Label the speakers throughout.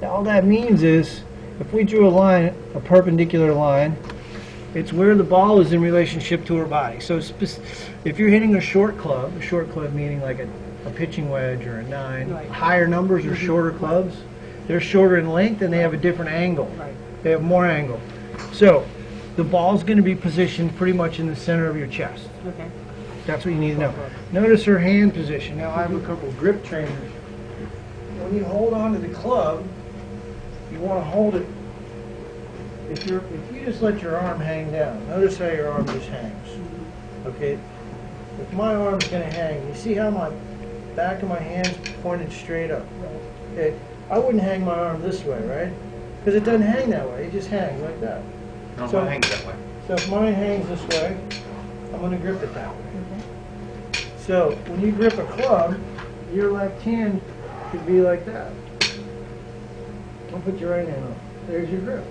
Speaker 1: All that means is, if we drew a line, a perpendicular line, it's where the ball is in relationship to her body. So if you're hitting a short club meaning like a pitching wedge or a 9,
Speaker 2: Right.
Speaker 1: higher numbers are shorter clubs. They're shorter in length and they have a different angle.
Speaker 2: Right.
Speaker 1: They have more angle. So the ball's going to be positioned pretty much in the center of your chest.
Speaker 2: Okay.
Speaker 1: That's what you need to know. Notice her hand position. Now I have a couple grip trainers. When you hold on to the club, you want to hold it. If you just let your arm hang down, notice how your arm just hangs. Okay. If my arm's going to hang, you see how my back of my hand's pointed straight up. Okay. I wouldn't hang my arm this way, right? Because it doesn't hang that way. It just hangs like that.
Speaker 3: No,
Speaker 1: So-
Speaker 3: mine hangs that way.
Speaker 1: So if mine hangs this way, I'm going to grip it that way. So when you grip a club, your left hand should be like that. Don't put your right hand on. There's your grip.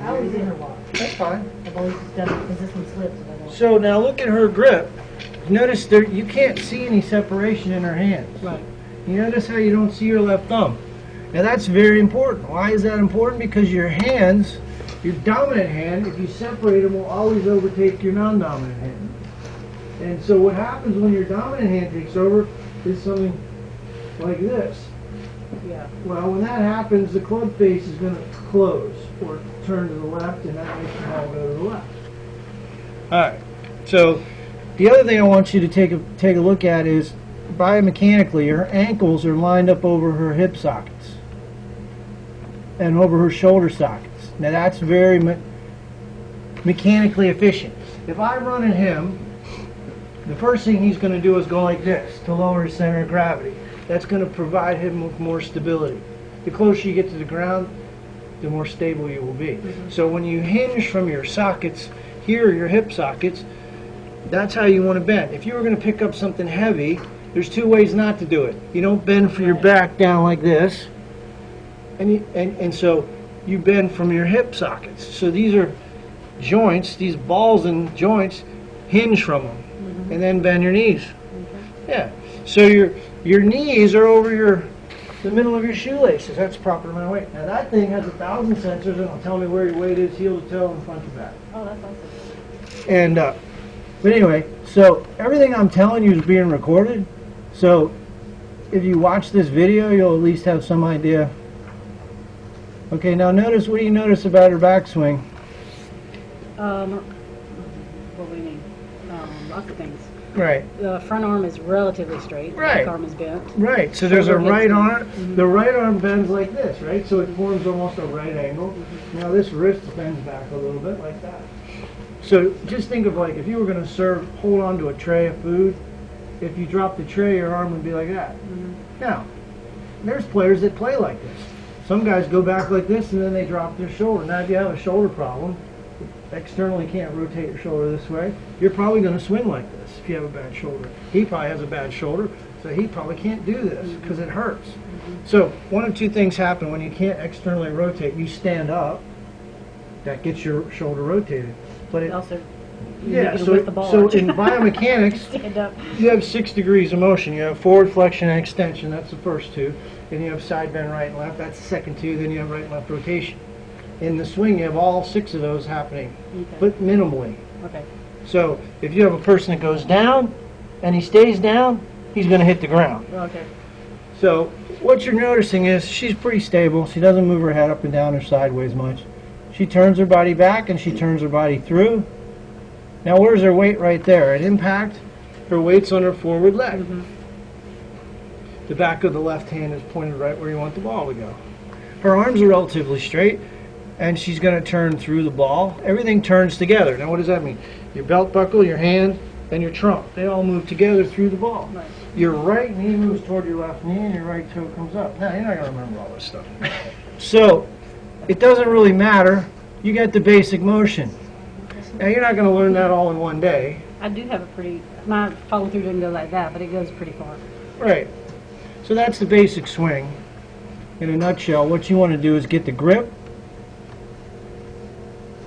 Speaker 2: I always in her watch.
Speaker 1: That's fine.
Speaker 2: I've always done it because this one slips. And I don't.
Speaker 1: So now look at her grip. Notice there you can't see any separation in her hands.
Speaker 2: Right.
Speaker 1: You notice how you don't see your left thumb. Now that's very important. Why is that important? Because your hands, your dominant hand, if you separate them, will always overtake your non-dominant hand. And so what happens when your dominant hand takes over is something like this.
Speaker 2: Yeah.
Speaker 1: Well, when that happens, the club face is going to close or turn to the left, and that makes the ball go to the left. All right. So the other thing I want you to take a look at is biomechanically, her ankles are lined up over her hip sockets and over her shoulder sockets. Now that's very mechanically efficient. If I run at him, the first thing he's going to do is go like this to lower his center of gravity. That's going to provide him with more stability. The closer you get to the ground, the more stable you will be. So when you hinge from your sockets, here are your hip sockets, that's how you want to bend. If you were going to pick up something heavy, there's two ways not to do it. You don't bend from your back down like this, and so you bend from your hip sockets. So these are joints, these balls and joints hinge from them, and then bend your knees. Yeah. So your knees are over the middle of your shoelaces. That's the proper amount of weight. Now that thing has 1,000 sensors, and it'll tell me where your weight is, heel to toe, and front to back.
Speaker 2: Oh, that's awesome.
Speaker 1: And but anyway, so everything I'm telling you is being recorded. So if you watch this video, you'll at least have some idea. Okay, now notice, what do you notice about her backswing?
Speaker 2: What do you mean? Lots of things.
Speaker 1: Right.
Speaker 2: The front arm is relatively straight. The
Speaker 1: Right.
Speaker 2: back arm is bent.
Speaker 1: Right, so there's a
Speaker 2: Shoulder
Speaker 1: right
Speaker 2: hits
Speaker 1: arm. The right arm bends like this, right? So it forms almost a right angle. Now this wrist bends back a little bit like that. So just think of like if you were going to hold on to a tray of food, if you drop the tray, your arm would be like that. Now, there's players that play like this. Some guys go back like this and then they drop their shoulder. Now if you have a shoulder problem, externally can't rotate your shoulder this way, you're probably going to swing like this if you have a bad shoulder. He probably has a bad shoulder, so he probably can't do this because it hurts. So one of two things happen when you can't externally rotate. You stand up, that gets your shoulder rotated. But it,
Speaker 2: Also,
Speaker 1: yeah,
Speaker 2: so the ball.
Speaker 1: so in biomechanics,
Speaker 2: Stand up.
Speaker 1: you have 6 degrees of motion. You have forward flexion and extension, that's the first two. Then you have side bend right and left, that's the second two. Then you have right and left rotation. In the swing, you have all 6 of those happening,
Speaker 2: Okay.
Speaker 1: but minimally.
Speaker 2: Okay.
Speaker 1: So if you have a person that goes down and he stays down, he's going to hit the ground.
Speaker 2: Okay.
Speaker 1: So what you're noticing is she's pretty stable. She doesn't move her head up and down or sideways much. She turns her body back and she turns her body through. Now where's her weight right there? At impact, her weight's on her forward leg. The back of the left hand is pointed right where you want the ball to go. Her arms are relatively straight, and she's going to turn through the ball. Everything turns together. Now what does that mean? Your belt buckle, your hand, and your trunk, they all move together through the ball.
Speaker 2: Right.
Speaker 1: Your right knee moves toward your left knee, and your right toe comes up. Now, you're not going to remember all this stuff. So, it doesn't really matter. You get the basic motion. Now, you're not going to learn that all in one day.
Speaker 2: I do have a pretty. My follow through doesn't go like that, but it goes pretty far.
Speaker 1: Right. So that's the basic swing. In a nutshell, what you want to do is get the grip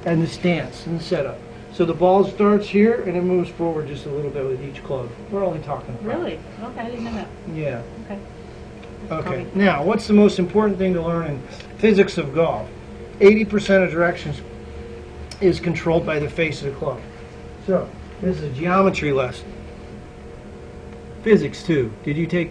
Speaker 1: and the stance and the setup. So the ball starts here and it moves forward just a little bit with each club. We're only talking about.
Speaker 2: Really? Okay, I didn't know that.
Speaker 1: Yeah.
Speaker 2: Okay.
Speaker 1: Okay, now, what's the most important thing to learn in physics of golf? 80% of directions is controlled by the face of the club. So, this is a geometry lesson. Physics, too. Did you take